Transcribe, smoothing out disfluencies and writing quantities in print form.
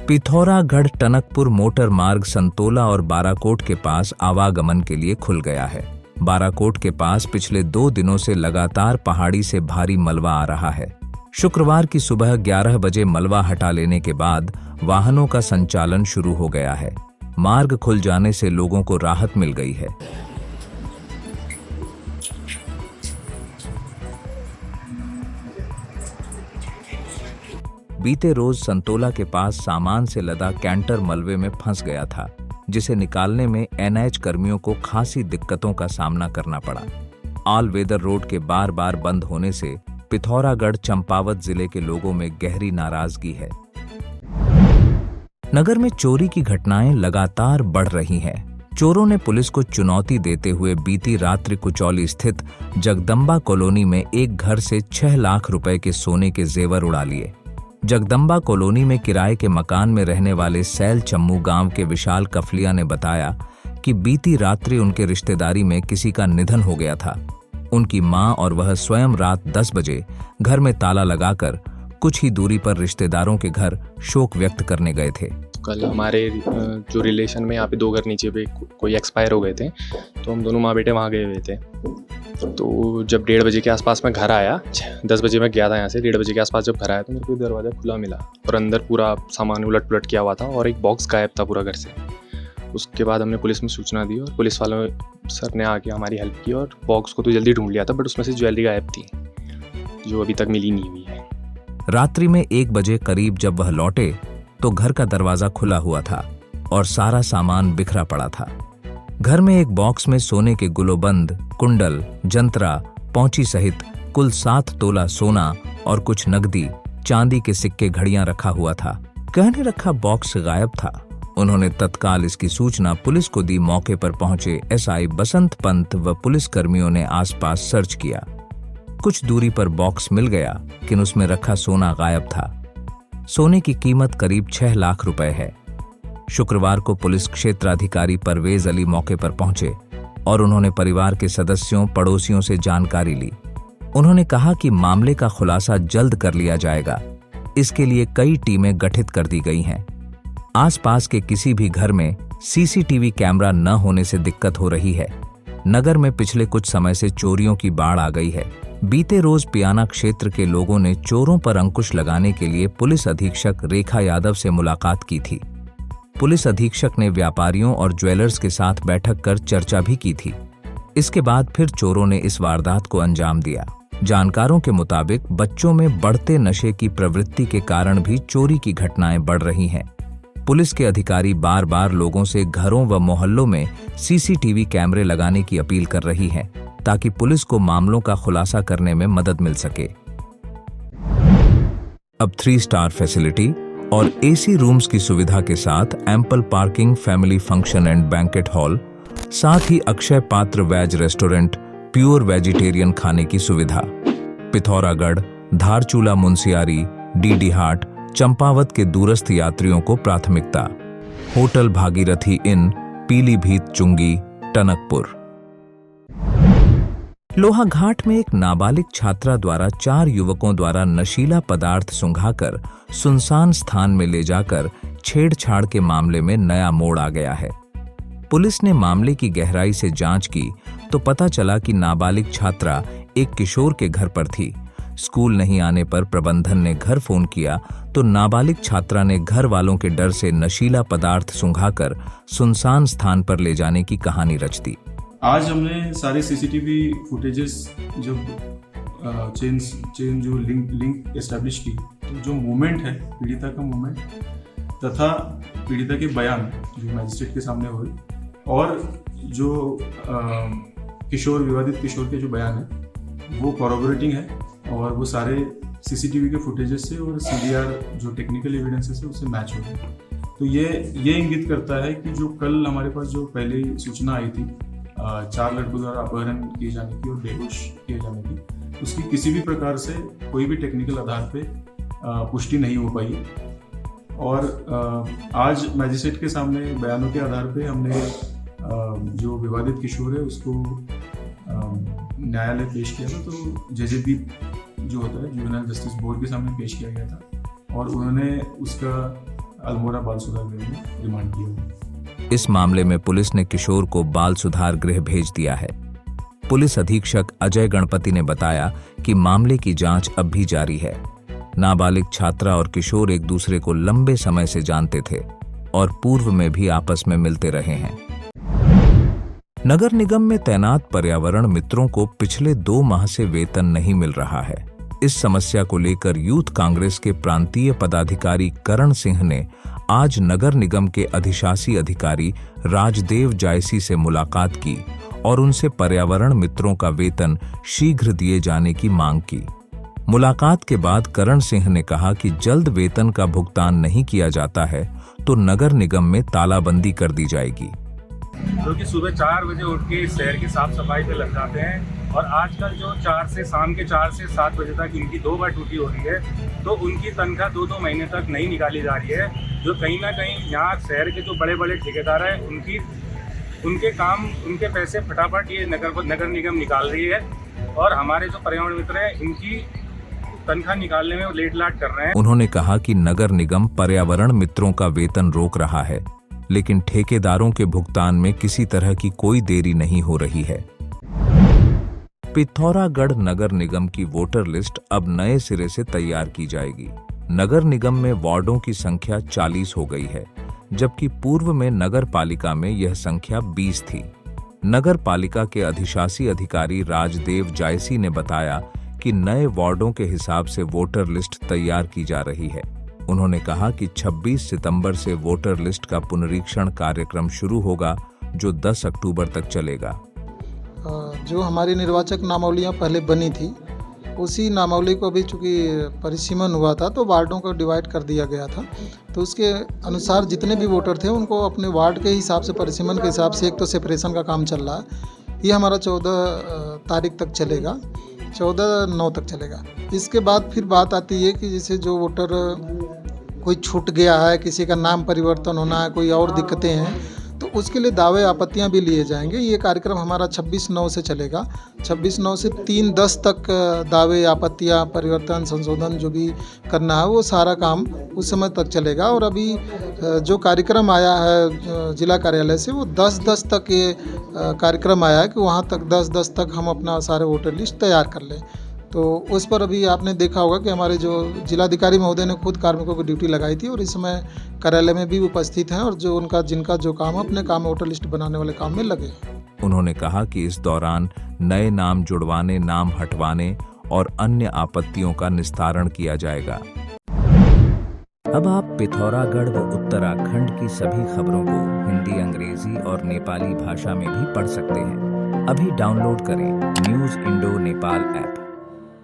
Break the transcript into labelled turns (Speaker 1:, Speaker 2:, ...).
Speaker 1: Pithoragarh Tanakpur motor मार्ग संतोला और बाराकोट के पास आवागमन के लिए खुल गया है। बाराकोट के पास पिछले 2 दिनों से लगातार पहाड़ी से भारी मलबा आ रहा है। शुक्रवार की सुबह 11 बजे मलबा हटा लेने के बाद वाहनों का संचालन शुरू हो गया है। मार्ग खुल जाने से लोगों को राहत मिल गई है। बीते रोज संतोला के पास सामान से लदा कैंटर मलबे में फंस गया था, जिसे निकालने में एनएच कर्मियों को खासी दिक्कतों का सामना करना पड़ा। ऑल वेदर रोड के बार बार बंद होने से पिथौरागढ़ चंपावत जिले के लोगों में गहरी नाराजगी है। नगर में चोरी की घटनाएं लगातार बढ़ रही हैं। चोरों ने पुलिस को चुनौती देते हुए बीती रात्रि कुचौली स्थित जगदम्बा कॉलोनी में एक घर से 6 लाख रुपए के सोने के जेवर उड़ा लिए। जगदम्बा कॉलोनी में किराए के मकान में रहने वाले सैल चम्मू गांव के विशाल कफलिया ने बताया कि बीती रात्रि उनके रिश्तेदारी में किसी का निधन हो गया था। उनकी मां और वह स्वयं रात 10 बजे घर में ताला लगाकर कुछ ही दूरी पर रिश्तेदारों के घर शोक व्यक्त करने गए थे।
Speaker 2: कल हमारे जो रिलेशन में यहाँ पे 2 घर नीचे पे कोई एक्सपायर हो गए थे, तो हम दोनों माँ बेटे वहाँ गए हुए थे। तो जब 1:30 बजे के आसपास मैं घर आया, 10 बजे मैं गया था यहाँ से, 1:30 बजे के आसपास जब घर आया तो मेरे को दरवाज़ा खुला मिला और अंदर पूरा सामान उलट पुलट किया हुआ था और एक बॉक्स गायब था पूरा घर से। उसके बाद हमने पुलिस में सूचना दी और पुलिस वालों सर ने आके हमारी हेल्प की और बॉक्स को तो जल्दी ढूंढ लिया था, बट उसमें से ज्वेलरी गायब थी जो अभी तक मिली नहीं हुई है।
Speaker 1: रात्रि में 1 बजे करीब जब वह लौटे तो घर का दरवाजा खुला हुआ था और सारा सामान बिखरा पड़ा था। घर में एक बॉक्स में सोने के गुलोबंद, कुंडल, जंतरा, पौंची सहित कुल 7 तोला सोना और कुछ नकदी, चांदी के सिक्के, घड़ियां रखा हुआ था। गहने रखा बॉक्स गायब था। उन्होंने तत्काल इसकी सूचना पुलिस को दी। मौके पर पहुंचे एसआई बसंत पंत व पुलिस कर्मियों ने आसपास सर्च किया। कुछ दूरी पर बॉक्स मिल गया, लेकिन उसमें रखा सोना गायब था। सोने की कीमत करीब 6 लाख रुपए है। शुक्रवार को पुलिस क्षेत्राधिकारी परवेज अली मौके पर पहुंचे और उन्होंने परिवार के सदस्यों, पड़ोसियों से जानकारी ली। उन्होंने कहा कि मामले का खुलासा जल्द कर लिया जाएगा। इसके लिए कई टीमें गठित कर दी गई हैं। आसपास के किसी भी घर में सीसीटीवी कैमरा न होने से दिक्कत हो रही है। नगर में पिछले कुछ समय से चोरियों की बाढ़ आ गई है। बीते रोज पियाना क्षेत्र के लोगों ने चोरों पर अंकुश लगाने के लिए पुलिस अधीक्षक रेखा यादव से मुलाकात की थी। पुलिस अधीक्षक ने व्यापारियों और ज्वेलर्स के साथ बैठक कर चर्चा भी की थी। इसके बाद फिर चोरों ने इस वारदात को अंजाम दिया। जानकारों के मुताबिक बच्चों में बढ़ते नशे की प्रवृत्ति के कारण भी चोरी की घटनाएं बढ़ रही हैं। पुलिस के अधिकारी बार बार लोगों से घरों व मोहल्लों में सीसीटीवी कैमरे लगाने की अपील कर रही हैं, ताकि पुलिस को मामलों का खुलासा करने में मदद मिल सके। अब 3 स्टार फैसिलिटी और एसी रूम्स की सुविधा के साथ ample parking, family function and banquet hall, साथ ही अक्षय पात्र वेज रेस्टोरेंट, प्योर वेजिटेरियन खाने की सुविधा। पिथौरागढ़, धारचूला, मुंसियारी, डीडी हाट, चंपावत के दूरस्थ यात्रियों को प्राथमिकता। होटल भागीरथी इन, पीलीभीत, चुंगी, टनकपुर। लोहाघाट में एक नाबालिग छात्रा द्वारा 4 युवकों द्वारा नशीला पदार्थ सुंघाकर सुनसान स्थान में ले जाकर छेड़छाड़ के मामले में नया मोड़ आ गया है। पुलिस ने मामले की गहराई से जांच की तो पता चला कि नाबालिग छात्रा एक किशोर के घर पर थी। स्कूल नहीं आने पर प्रबंधन ने घर फोन किया तो नाबालिग छात्रा ने घर वालों के डर से नशीला पदार्थ सुंघाकर सुनसान स्थान पर ले जाने की कहानी रच दी।
Speaker 3: आज हमने सारे सीसीटीवी फुटेजेस जब चेन जो लिंक एस्टेब्लिश की, तो जो मूवमेंट है, पीड़िता का मूवमेंट तथा पीड़िता के बयान जो मैजिस्ट्रेट के सामने हुए और जो विवादित किशोर के जो बयान है वो कॉरोबोरेटिंग है और वो सारे सीसीटीवी के फुटेजेस से और सीडीआर जो टेक्निकल एविडेंसेस है उससे मैच हो गए। तो ये इंगित करता है कि जो कल हमारे पास जो पहले सूचना आई थी 4 लड़कों द्वारा अपहरण किए जाने की और बेहोश किए जाने की, उसकी किसी भी प्रकार से कोई भी टेक्निकल आधार पे पुष्टि नहीं हो पाई। और आज मैजिस्ट्रेट के सामने बयानों के आधार पे हमने जो विवादित किशोर है उसको न्यायालय पेश किया था। तो जेजेपी जो होता है जुवेनाइल जस्टिस बोर्ड के सामने पेश किया गया था और उन्होंने उसका अल्मोड़ा बाल सुधार गृह में रिमांड किया हुआ है।
Speaker 1: इस मामले में पुलिस ने किशोर को बाल सुधार गृह भेज दिया है। पुलिस अधीक्षक अजय गणपति ने बताया कि मामले की जांच अब भी जारी है। नाबालिग छात्रा और किशोर एक दूसरे को लंबे समय से जानते थे और पूर्व में भी आपस में मिलते रहे हैं। नगर निगम में तैनात पर्यावरण मित्रों को पिछले 2 माह से वेतन नहीं मिल रहा है। इस समस्या को लेकर यूथ कांग्रेस के प्रांतीय पदाधिकारी करण सिंह ने आज नगर निगम के अधिशासी अधिकारी राजदेव जायसी से मुलाकात की और उनसे पर्यावरण मित्रों का वेतन शीघ्र दिए जाने की मांग की। मुलाकात के बाद करण सिंह ने कहा कि जल्द वेतन का भुगतान नहीं किया जाता है तो नगर निगम में तालाबंदी कर दी जाएगी।
Speaker 4: क्योंकि सुबह 4 बजे उठ के शहर की साफ सफाई पे लग जाते हैं और आजकल जो शाम के 4 से 7 बजे तक इनकी 2 बार ड्यूटी हो रही है, तो उनकी तनख्वाह 2-2 महीने तक नहीं निकाली जा रही है। जो कहीं ना कहीं यहाँ शहर के जो बड़े बड़े ठेकेदार हैं उनके पैसे फटाफट ये नगर निगम निकाल रही है और हमारे जो पर्यावरण मित्र हैं इनकी तनख्वाह निकालने में लेट लाट कर रहे हैं।
Speaker 1: उन्होंने कहा कि नगर निगम पर्यावरण मित्रों का वेतन रोक रहा है, लेकिन ठेकेदारों के भुगतान में किसी तरह की कोई देरी नहीं हो रही है। पिथौरागढ़ नगर निगम की वोटर लिस्ट अब नए सिरे से तैयार की जाएगी। नगर निगम में वार्डों की संख्या 40 हो गई है, जबकि पूर्व में नगर पालिका में यह संख्या 20 थी। नगर पालिका के अधिशासी अधिकारी राजदेव जायसी ने बताया कि नए वार्डों के हिसाब से वोटर लिस्ट तैयार की जा रही है। उन्होंने कहा कि 26 सितंबर से वोटर लिस्ट का पुनरीक्षण कार्यक्रम शुरू होगा, जो 10 अक्टूबर तक चलेगा।
Speaker 5: जो हमारी निर्वाचक नामावलियां पहले बनी थी, उसी नामावली को भी चूँकि परिसीमन हुआ था तो वार्डों को डिवाइड कर दिया गया था। तो उसके अनुसार जितने भी वोटर थे उनको अपने वार्ड के हिसाब से, परिसीमन के हिसाब से, एक तो सेपरेशन का काम चल रहा है। ये हमारा 14 तारीख तक चलेगा, 14/9 तक चलेगा। इसके बाद फिर बात आती है कि जैसे जो वोटर कोई छूट गया है, किसी का नाम परिवर्तन होना है, कोई और दिक्कतें हैं, तो उसके लिए दावे आपत्तियां भी लिए जाएंगे। ये कार्यक्रम हमारा 26/9 से चलेगा। 26/9 से 3/10 तक दावे, आपत्तियां, परिवर्तन, संशोधन जो भी करना है वो सारा काम उस समय तक चलेगा। और अभी जो कार्यक्रम आया है जिला कार्यालय से, वो 10/10 तक ये कार्यक्रम आया है कि वहाँ तक 10/10 तक हम अपना सारे वोटर लिस्ट तैयार कर लें। तो उस पर अभी आपने देखा होगा कि हमारे जो जिलाधिकारी महोदय ने खुद कार्मिकों को ड्यूटी लगाई थी और इस समय कार्यालय में भी उपस्थित हैं और जो जिनका जो काम है, अपने काम वोटर लिस्ट बनाने वाले काम में लगे।
Speaker 1: उन्होंने कहा कि इस दौरान नए नाम जुड़वाने, नाम हटवाने और अन्य आपत्तियों का निस्तारण किया जाएगा। अब आप पिथौरागढ़ व उत्तराखंड की सभी खबरों को हिंदी, अंग्रेजी और नेपाली भाषा में भी पढ़ सकते हैं। अभी डाउनलोड करें न्यूज़ इंडो नेपाल ऐप।